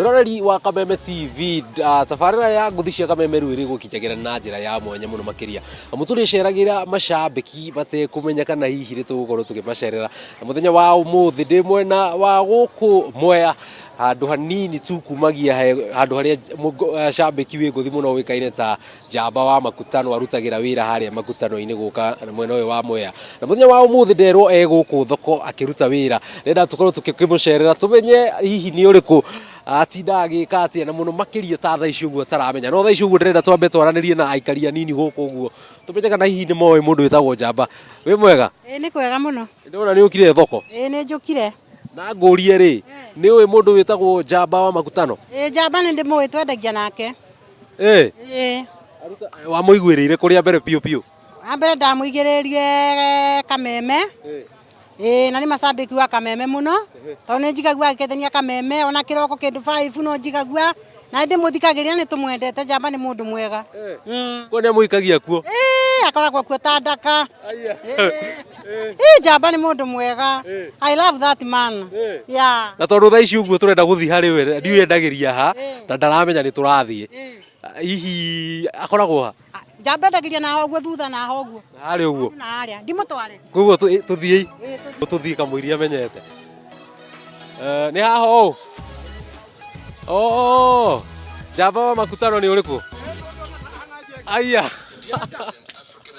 Mwiroreri wa Kameme TV, tabarira ya nguthi cia Kameme riu iri gukinyagira na njira ya mwanya muno makiria. Muturiceragira macambiki bate kumenya kana hihi ritugukorwo tukimacerera. Muthenya wa umuthi ndi mwena wa guku Mwea, handu hanini tu kumagia handu haria cambiki wi nguthi muno wikaine ta Jamba Wa Makutano arutagira wira haria Makutano-ini guka mwena uyu wa Mwea. Na muthenya wa umuthi nderwo guku thoko akiruta wira. Renda tukorwo tukimucerera tumenye hihi ni uriku atinda agika atia na muno makiria ta tha ici uguo taramenya no tha ici uguo ndĩrenda twambe twaranirie na aikari anini guku uguo tumenye kana hihi ni moe mundu witagwo Jamba. Wi mwega? Ni kwega muno. Ndona ni ukire thoko? Ni njukire. Na ngurie ri ni uyu mundu witagwo Jamba Wa Makutano? Jamba ni ndimwe twendagia nake. Aruta wa muiguirire kuria mbere piu piu? Ambere ndamuigiririe Kameme. Na ni macambiki wa Kameme muno. To ni njigagua akethenia Kameme ona kiroko kindu 5 no njigagua na ndi muthikagiria ni tumwendete. Jamba ni mundu mwega. Ko ni muikagia kuo? Akoragwo kuo ta ndaka. Jamba ni mundu mwega. I love that man. Na tondu tha ici uguo turenda guthi hari we ndiwendagiria ha na ndaramenya ni turathie. Hihi akoragwo ha? Jamba ndagiria na hoguo thutha na hoguo. Hari uguo. Na haria ndimutware. Koguo tuthie. Tuthie kamwiria menyete. Ni haho. Jamba Wa Makutano ni uriku? Aya.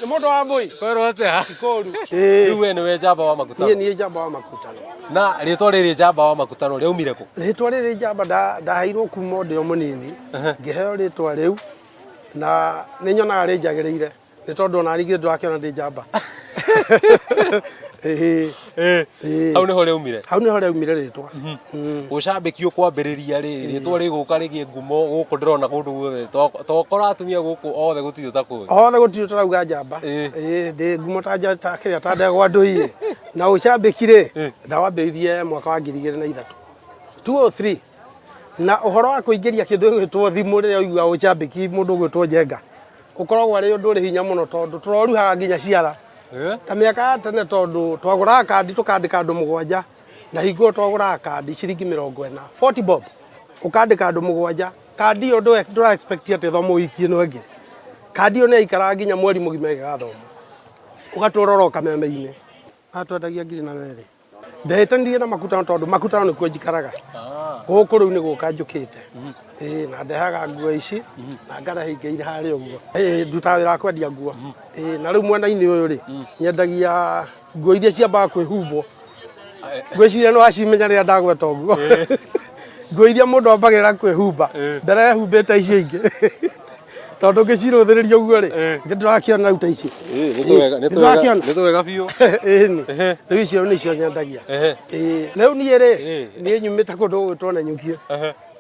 Ni mundu wa Wambui. Kwero atia? Ikoru. Riu we niwe Jamba Wa Makutano? Ni Jamba Wa Makutano. Na ritwa riri Jamba Wa Makutano riaumire ku? Ritwa riri Jamba ndaheirwo kuma ndio munini. Ngiheo ritwa riu na ni nyonaga ri njagiriire ni tondu ona rigire ndirakiona ndi Jamba. Hau niho riaumire? Hau niho riaumire ritwa. Ucambiki ukwambiriria ri ritwa riguka rigie ngumo guku ndirona kundu guothe tokora atumia guku othe gutiri utakuwi? Othe gutiri utarauga Jamba. Ndi ngumo ta njata kiria ta ndegwa ndui na ucambiki ri ndawambiririe mwaka wa 2003 203 na uhoro wa kuingiria kindu gwitwo thimu riria uigua ucambiki mundu gwitwo Njenga ukoragwo ari undu uri hinya muno tondu turoruhaga nginya ciara. Ta miaka tene tondu twaguraga kandi tukandika andu 7 na hingo twaguraga kandi ciringi 40 40 bob ukandika andu 7 kandi yo ndura expect ati thomo wiki no ngi kandi yo ne ikara nginya mweri mugima igathoma ugaturora Kameme-ini atwendagia ngiri na weri ndetanire na Makutano tondu Makutano ni kuo njikaraga guku riu ni guka njukite na ndehaga nguo ici na ngarahingeire hari uguo nduta wira wa kwendia nguo na riu mwena-ini uyu ri nyendagia nguo iria ciambaga kwihumbo ngwiciria no acimenya riria ndagweta uguo nguo iria mundu ambagirira kwihumba mbere ehumbite icio ingi tondu ngiciruthiriria uguo ri ndirakiona riu ta ici ni twega biu riu icio nicio nyendagia riu nie ri ni nyumite kundu gwitwo na nyukie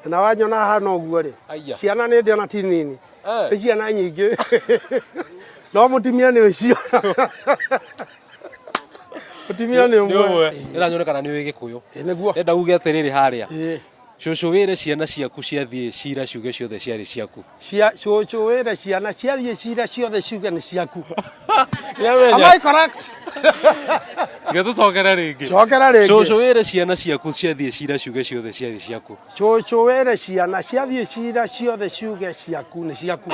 na wanyona hana uguo ri ciana ni ndiona ti nini ni ciana nyingi no mutimia ni ucio mutimia ni umwe iranyonekana ni wi Gikuyu niguo enda uge atiriri haria cucu wire ciana ciaku ciathie cira ciuge ciothe ciari ciaku cucu wire ciana ciathie cira ciothe ciuge ni ciaku. Am I correct? Getucokera ringi cucu wire ciana ciaku ciathie cira ciuge ciothe ciari ciaku cucu wire ciana ciathie cira ciothe ciuge ciaku ni ciaku.